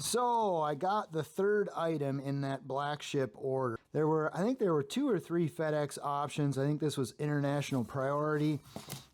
So I got the third item in that black ship order. I think there were 2 or 3 FedEx options. I think this was international priority.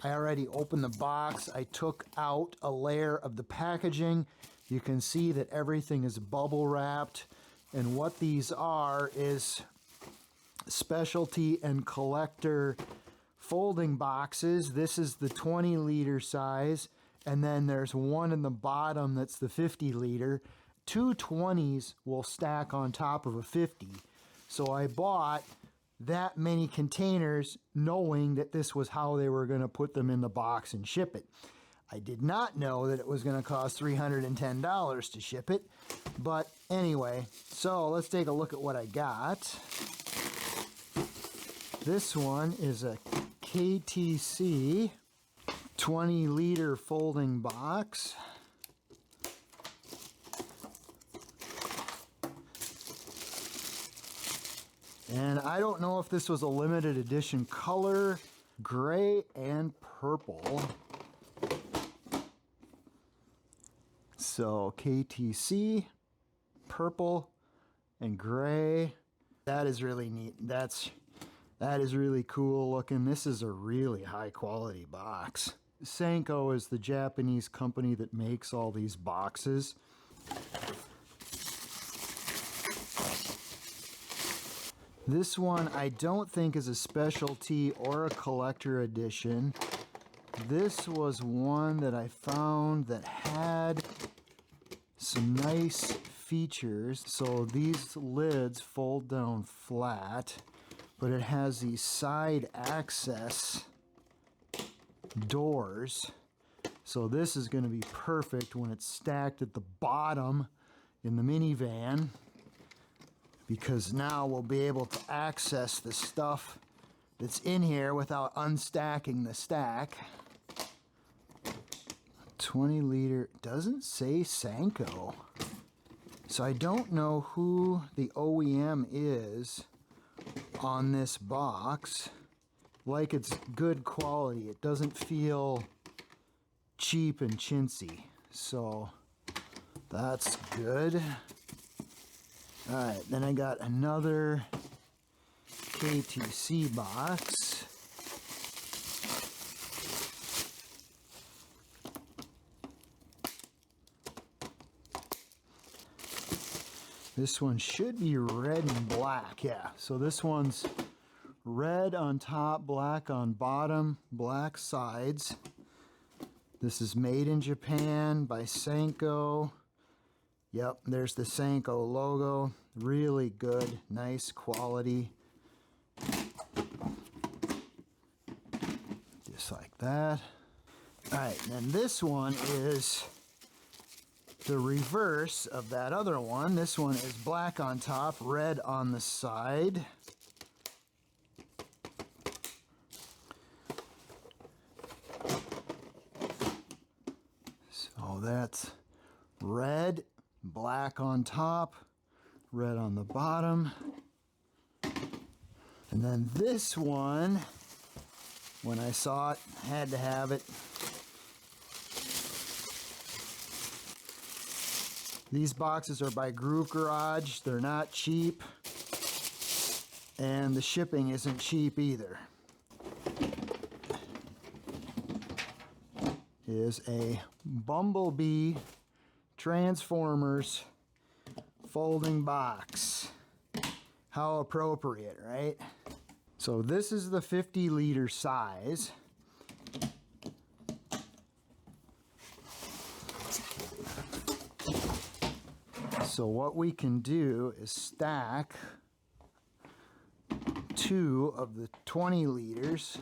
I already opened the box. I took out a layer of the packaging. You can see that everything is bubble wrapped. And what these are is specialty and collector folding boxes. This is the 20-liter size. And then there's one in the bottom that's the 50-liter. 2 20s will stack on top of a 50. So I bought that many containers knowing that this was how they were going to put them in the box and ship it. I did not know that it was going to cost $310 to ship it. But anyway, so let's take a look at what I got. This one is a KTC 20-liter folding box. And I don't know if this was a limited edition color, gray and purple. So KTC, purple and gray. That is really neat. That is really cool looking. This is a really high quality box. SANKO is the Japanese company that makes all these boxes. This one I don't think is a specialty or a collector edition. This was one that I found that had some nice features. So these lids fold down flat, but it has these side access doors. So this is going to be perfect when it's stacked at the bottom in the minivan, because now we'll be able to access the stuff that's in here without unstacking the stack. 20-liter, doesn't say SANKO. So I don't know who the OEM is on this box. Like, it's good quality. It doesn't feel cheap and chintzy. So that's good. Alright, then I got another KTC box. This one should be red and black. Yeah, so this one's red on top, black on bottom, black sides. This is made in Japan by SANKO. Yep, there's the SANKO logo. Really good, nice quality. Just like that. Alright, and then this one is the reverse of that other one. This one is black on top, red on the side. So that's red, black on top, red on the bottom. And then this one, when I saw it, had to have it. These boxes are by Groovegarage. They're not cheap, and the shipping isn't cheap either. Is a Bumblebee Transformers folding box. How appropriate, right? So this is the 50-liter size. So what we can do is stack 2 of the 20 liters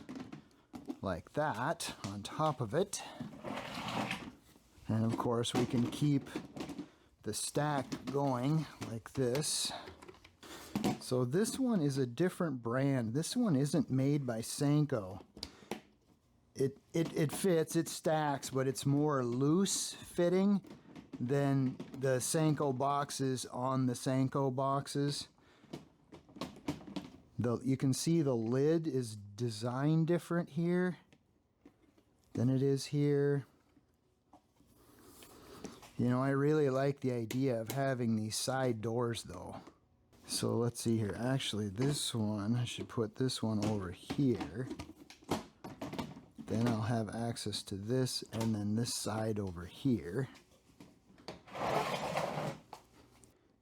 like that on top of it. And of course we can keep the stack going like this. So this one is a different brand. This one isn't made by SANKO. It fits, it stacks, but it's more loose fitting than the SANKO boxes on the SANKO boxes. You can see the lid is designed different here than it is here. You know, I really like the idea of having these side doors though. So let's see here. Actually, this one, I should put this one over here. Then I'll have access to this and then this side over here.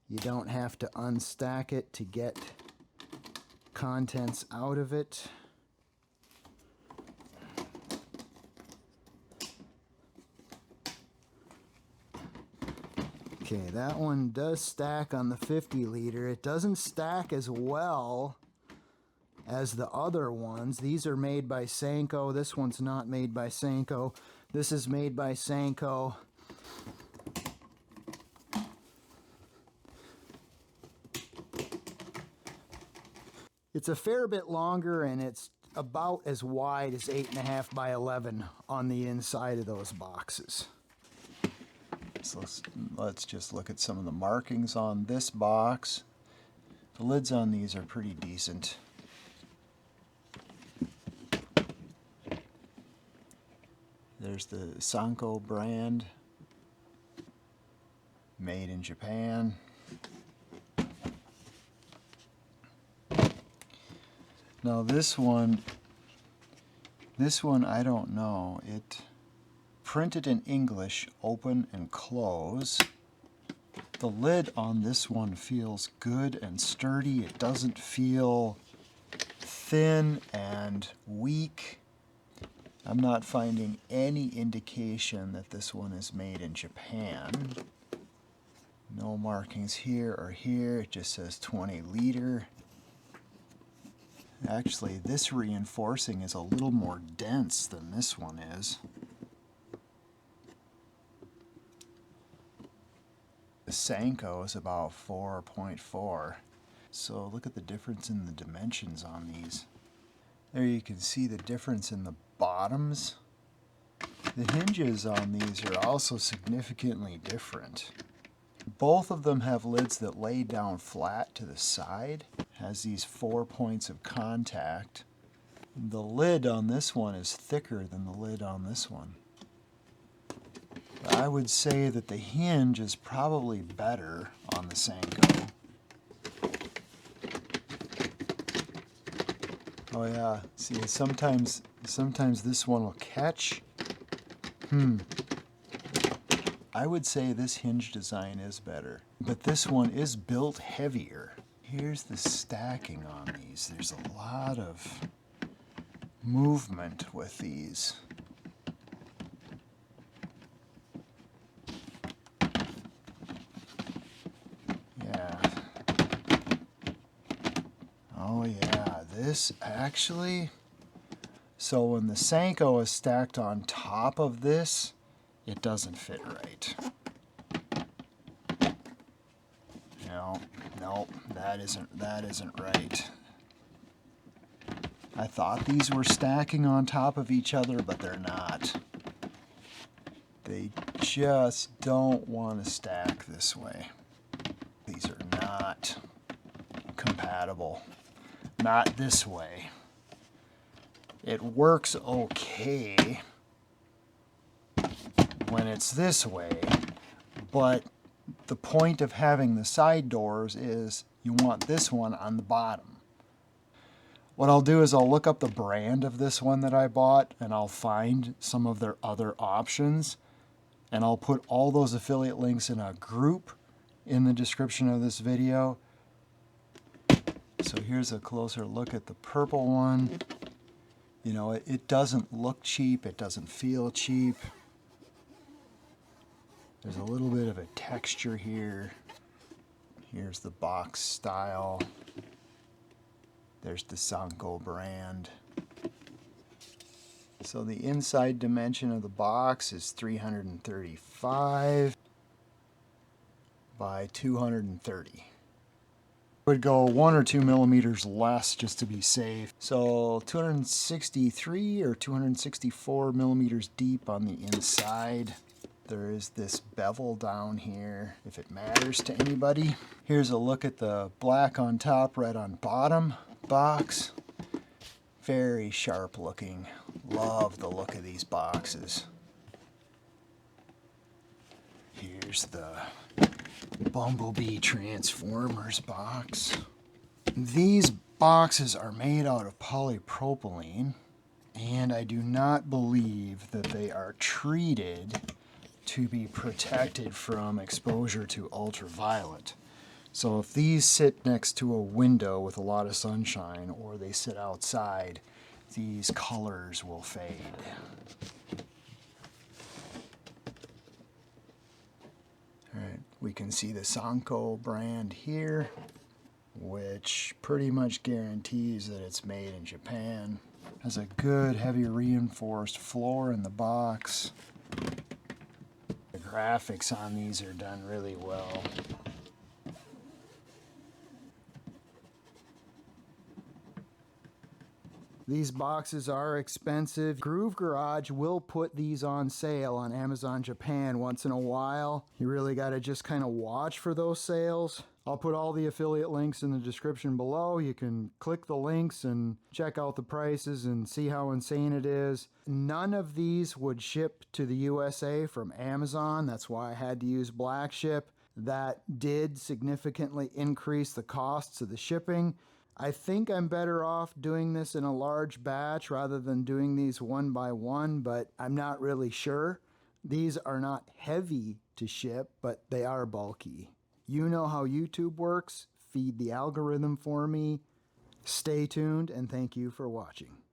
You don't have to unstack it to get contents out of it. Okay, that one does stack on the 50 liter. It doesn't stack as well as the other ones. These are made by SANKO. This one's not made by SANKO. This is made by SANKO. It's a fair bit longer, and it's about as wide as 8.5 by 11 on the inside of those boxes. So let's just look at some of the markings on this box. The lids on these are pretty decent. There's the SANKO brand, made in Japan. Now this one I don't know. It printed in English, open and close. The lid on this one feels good and sturdy. It doesn't feel thin and weak. I'm not finding any indication that this one is made in Japan. No markings here or here. It just says 20 liter. Actually, this reinforcing is a little more dense than this one is. The SANKO is about 4.4. So look at the difference in the dimensions on these. There you can see the difference in the bottoms. The hinges on these are also significantly different. Both of them have lids that lay down flat to the side. Has these 4 points of contact. The lid on this one is thicker than the lid on this one. I would say that the hinge is probably better on the SANKO. Oh yeah, see, sometimes this one will catch. I would say this hinge design is better, but this one is built heavier. Here's the stacking on these. There's a lot of movement with these. Yeah. Oh yeah, this actually, so when the SANKO is stacked on top of this, it doesn't fit right. No, that isn't right. I thought these were stacking on top of each other, but they're not. They just don't want to stack this way. These are not compatible. Not this way. It works okay when it's this way, but the point of having the side doors is you want this one on the bottom. What I'll do is I'll look up the brand of this one that I bought, and I'll find some of their other options, and I'll put all those affiliate links in a group in the description of this video. So here's a closer look at the purple one. You know, it doesn't look cheap, it doesn't feel cheap. There's a little bit of a texture here. Here's the box style. There's the SANKO brand. So the inside dimension of the box is 335 by 230. Would go 1 or 2 millimeters less just to be safe. So 263 or 264 millimeters deep on the inside. There is this bevel down here, if it matters to anybody. Here's a look at the black on top, red on bottom box. Very sharp looking. Love the look of these boxes. Here's the Bumblebee Transformers box. These boxes are made out of polypropylene, and I do not believe that they are treated to be protected from exposure to ultraviolet. So if these sit next to a window with a lot of sunshine, or they sit outside, these colors will fade. Alright, we can see the SANKO brand here, which pretty much guarantees that it's made in Japan. Has a good heavy reinforced floor in the box. The graphics on these are done really well. These boxes are expensive. Groovegarage will put these on sale on Amazon Japan once in a while. You really got to just kind of watch for those sales. I'll put all the affiliate links in the description below. You can click the links and check out the prices and see how insane it is. None of these would ship to the USA from Amazon. That's why I had to use Black Ship. That did significantly increase the costs of the shipping. I think I'm better off doing this in a large batch rather than doing these one by one, but I'm not really sure. These are not heavy to ship, but they are bulky. You know how YouTube works. Feed the algorithm for me. Stay tuned, and thank you for watching.